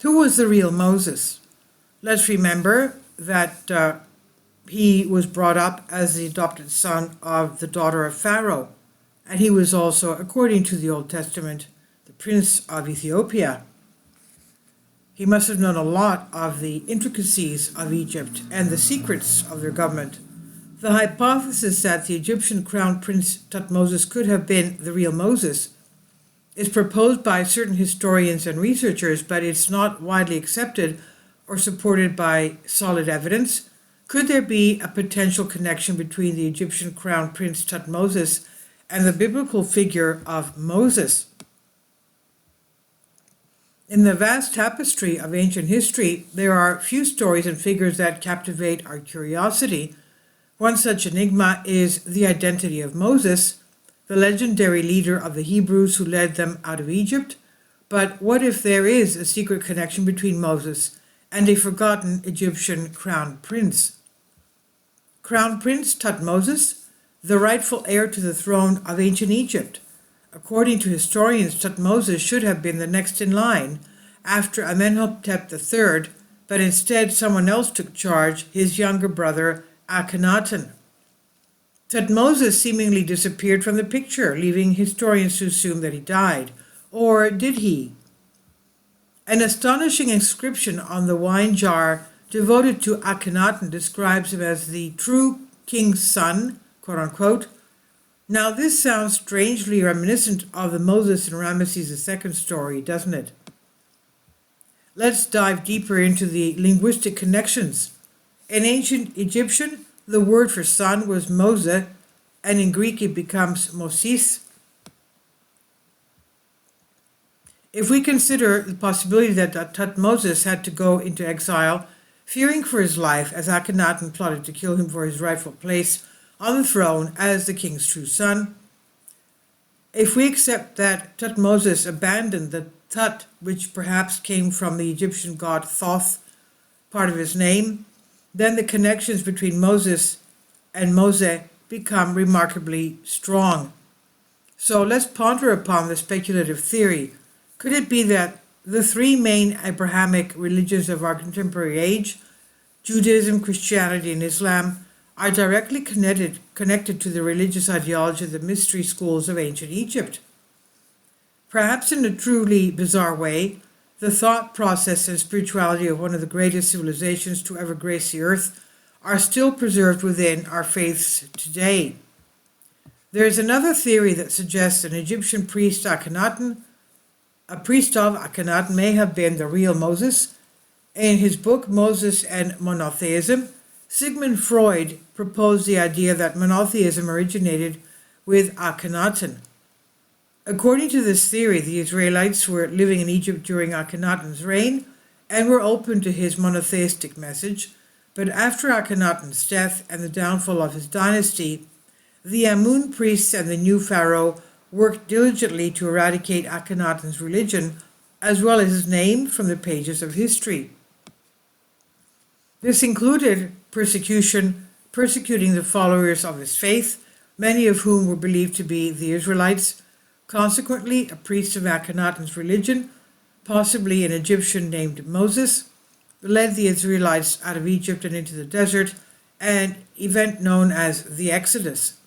Who was the real Moses? Let's remember that he was brought up as the adopted son of the daughter of Pharaoh, and he was also, according to the Old Testament, the prince of Ethiopia. He must have known a lot of the intricacies of Egypt and the secrets of their government. The hypothesis that the Egyptian crown prince Thutmoses could have been the real Moses is proposed by certain historians and researchers, but it's not widely accepted or supported by solid evidence. Could there be a potential connection between the Egyptian crown prince Thutmoses and the biblical figure of Moses? In the vast tapestry of ancient history, there are few stories and figures that captivate our curiosity. One such enigma is the identity of Moses, the legendary leader of the Hebrews who led them out of Egypt. But what if there is a secret connection between Moses and a forgotten Egyptian crown prince? Crown Prince Thutmoses, the rightful heir to the throne of ancient Egypt. According to historians, Thutmoses should have been the next in line after Amenhotep III, but instead someone else took charge, his younger brother Akhenaten. Thutmoses seemingly disappeared from the picture, leaving historians to assume that he died. Or did he? An astonishing inscription on the wine jar devoted to Akhenaten describes him as the true king's son, quote unquote. Now this sounds strangely reminiscent of the Moses and Ramesses II story, doesn't it? Let's dive deeper into the linguistic connections. In ancient Egyptian, the word for son was Mose, and in Greek it becomes Moses. If we consider the possibility that Thutmoses had to go into exile, fearing for his life as Akhenaten plotted to kill him for his rightful place on the throne as the king's true son, if we accept that Thutmoses abandoned the Tut, which perhaps came from the Egyptian god Thoth, part of his name, then the connections between Moses and Mose become remarkably strong. So let's ponder upon the speculative theory. Could it be that the three main Abrahamic religions of our contemporary age, Judaism, Christianity, and Islam, are directly connected to the religious ideology of the mystery schools of ancient Egypt? Perhaps in a truly bizarre way, the thought process and spirituality of one of the greatest civilizations to ever grace the earth are still preserved within our faiths today. There is another theory that suggests an Egyptian priest Akhenaten, a priest of Akhenaten, may have been the real Moses. In his book Moses and Monotheism, Sigmund Freud proposed the idea that monotheism originated with Akhenaten. According to this theory, the Israelites were living in Egypt during Akhenaten's reign and were open to his monotheistic message, but after Akhenaten's death and the downfall of his dynasty, the Amun priests and the new pharaoh worked diligently to eradicate Akhenaten's religion as well as his name from the pages of history. This included persecuting the followers of his faith, many of whom were believed to be the Israelites. Consequently, a priest of Akhenaten's religion, possibly an Egyptian named Moses, led the Israelites out of Egypt and into the desert, an event known as the Exodus.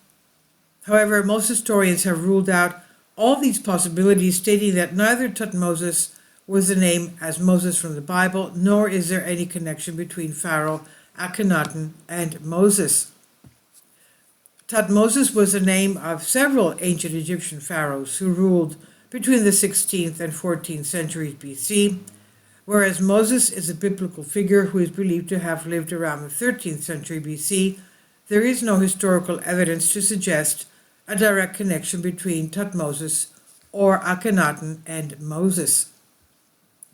However, most historians have ruled out all these possibilities, stating that neither Thutmoses was the name as Moses from the Bible, nor is there any connection between Pharaoh, Akhenaten, and Moses. Thutmoses was the name of several ancient Egyptian pharaohs who ruled between the 16th and 14th centuries BC, whereas Moses is a biblical figure who is believed to have lived around the 13th century BC. There is no historical evidence to suggest a direct connection between Thutmoses or Akhenaten and Moses.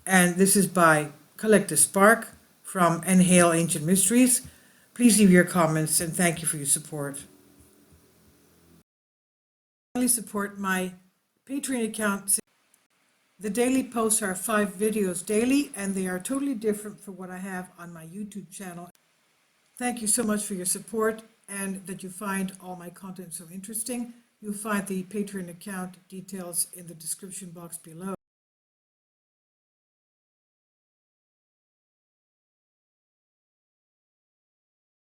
And this is by Collect a Spark from Inhale Ancient Mysteries. Please leave your comments and thank you for your support. Support my Patreon account. The daily posts are 5 videos daily, and they are totally different from what I have on my YouTube channel. Thank you so much for your support and that you find all my content so interesting. You'll find the Patreon account details in the description box below.